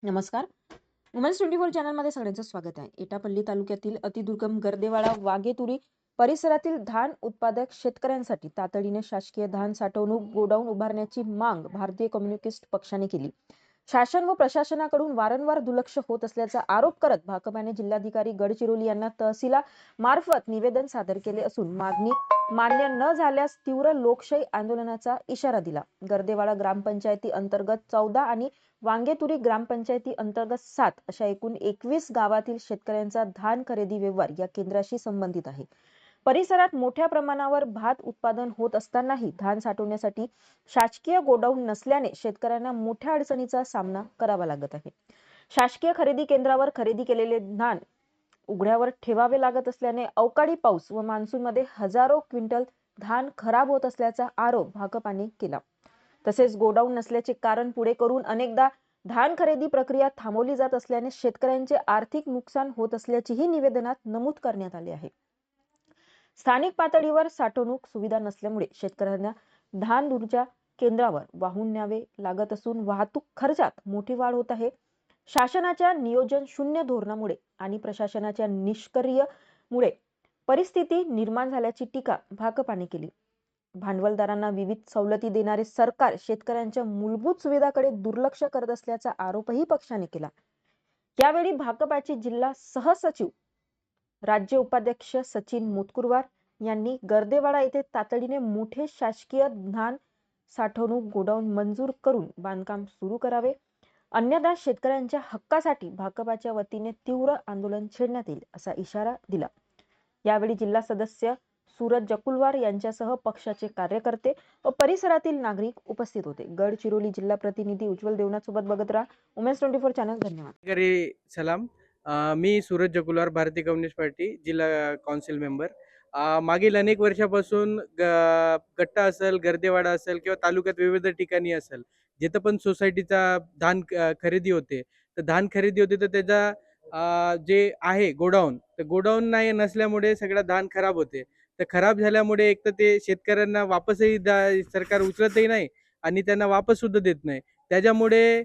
नमस्कार. वुमन्स 24 चॅनलमध्ये सगळ्यांचं स्वागत आहे. एटापल्ली तालुक्यातील अतिदुर्गम गर्देवाडा वाघेतुरी परिसरातील धान उत्पादक शेतकऱ्यांसाठी तातडीने शासकीय धान साठवणूक गोडाऊन उभारण्याची माग भारतीय कम्युनिस्ट पक्षाने केली. शासन व प्रशासनाकडून वारंवार दुर्लक्ष होत असल्याचा आरोप करत भाकपाने जिल्हाधिकारी गडचिरोली यांना तहसीला मार्फत निवेदन सादर केले असून मागणी मान्य न झाल्यास तीव्र लोकशाही आंदोलनाचा इशारा दिला. गर्देवाडा ग्रामपंचायती अंतर्गत 14 आणि वांगेतुरी ग्रामपंचायती अंतर्गत 7 अशा एकूण 21 गावातील शेतकऱ्यांचा धान खरेदी व्यवहार या केंद्राशी संबंधित आहे. परिसरात मोठ्या प्रमाणावर भात उत्पादन होत असतानाही धान साठवण्यासाठी शासकीय गोडाऊन नसल्याने शेतकऱ्यांना मोठ्या अडचणीचा सामना करावा लागत आहे. शासकीय खरेदी केंद्रावर खरेदी केलेले धान उघड्यावर ठेवावे लागत असल्याने अवकाळी पाऊस व मान्सूनमध्ये हजारो क्विंटल धान खराब होत असल्याचा आरोप भाकपाने केला. तसेच गोडाऊन नसल्याचे कारण पुढे करून अनेकदा धान खरेदी प्रक्रिया थांबवली जात असल्याने शेतकऱ्यांचे आर्थिक नुकसान होत असल्याचेही निवेदनात नमूद करण्यात आले आहे. स्थानिक पातळीवर साठवणूक सुविधा नसल्यामुळे शेतकऱ्यांना धान दूरच्या केंद्रावर वाहून न्यावे लागत असून वाहतूक खर्चात मोठी वाढ होत आहे. शासनाच्या नियोजन शून्य धोरणामुळे आणि प्रशासनाच्या निष्क्रियतेमुळे परिस्थिती निर्माण झाल्याची टीका भाकपाने केली. भांडवलदारांना विविध सवलती देणारे सरकार शेतकऱ्यांच्या मूलभूत सुविधांकडे दुर्लक्ष करत असल्याचा आरोपही पक्षाने केला. यावेळी भाकपाचे जिल्हा सहसचिव राज्य उपाध्यक्ष सचिन मोतकुरवार यांनी गर्देवाडा येथे तातडीने मोठे शासकीय धान साठवणूक गोडाऊन मंजूर करून बांधकाम सुरू करावे, अन्यथा शेतकऱ्यांच्या हक्कासाठी भाकपाच्या वतीने तीव्र आंदोलन छेडण्यात येईल असा इशारा दिला. यावेळी जिल्हा सदस्य सूरज जकुलवार यांच्यासह पक्षाचे कार्यकर्ते व परिसरातील नागरिक उपस्थित होते. गडचिरोली जिल्हा प्रतिनिधी उज्ज्वल देवनाथ सोबत बघत राहा वुमेन्स 24 चॅनल. धन्यवाद. सलाम. मी सूरज जकुलवार, भारतीय कम्युनिस्ट पार्टी जिल्हा कौन्सिल मेंबर. मागील अनेक वर्षापासून गट्टा असेल, गर्देवाडा असेल किंवा तालुक्यात विविध ठिकाणी असेल, जिथं पण सोसायटीचा धान खरेदी होते, तर धान खरेदी होते तर त्याचा जे आहे गोडाऊन, तर गोडाऊन नाही नसल्यामुळे सगळं धान खराब होते. तर खराब झाल्यामुळे एक तर ते शेतकऱ्यांना वापसही सरकार उचलतही नाही आणि त्यांना वापस सुद्धा देत नाही. त्याच्यामुळे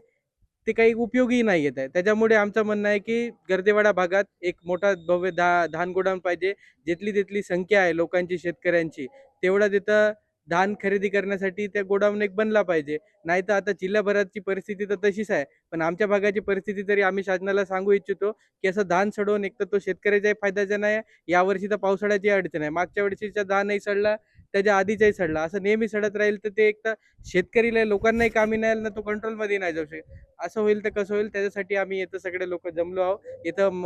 ते काही उपयोगी नाही येत आहे. त्याच्यामुळे आमचं म्हणणं आहे की गर्देवाडा भागात एक मोठा भव्य धान गोडाऊन पाहिजे. जिथली संख्या आहे लोकांची, शेतकऱ्यांची, तेवढा तिथं धान खरेदी करण्यासाठी त्या गोडाऊन एक बनला पाहिजे. नाही तर आता जिल्हाभराची परिस्थिती तर तशीच आहे, पण आमच्या भागाची परिस्थिती तरी आम्ही शासनाला सांगू इच्छितो की असं धान सडवून एक तर तो शेतकऱ्याच्याही फायद्याचा नाही. यावर्षी तर पावसाळ्याची अडचण आहे. मागच्या वर्षीचा धानही सडला, त्याच्या आधीचाही सडला. असं नेहमी सडत राहील तर ते एक तर शेतकरीला, लोकांनाही कामी नाही आलं ना, तो कंट्रोलमध्ये नाही जाऊ शकत. असं होईल तर कसं होईल? त्याच्यासाठी आम्ही इथं सगळे लोक जमलो आहोत. इथं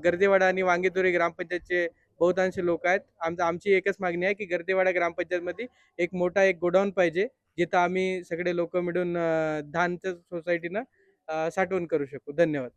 गर्देवाडा आणि वांगेतुरी ग्रामपंचायतचे बहुतांश लोक आहेत. आमची एकच मागणी आहे की गर्देवाडा ग्रामपंचायतमध्ये एक मोठा एक गोडाऊन पाहिजे, जिथं आम्ही सगळे लोक मिळून धानच्या सोसायटीनं साठवण करू शकू. धन्यवाद.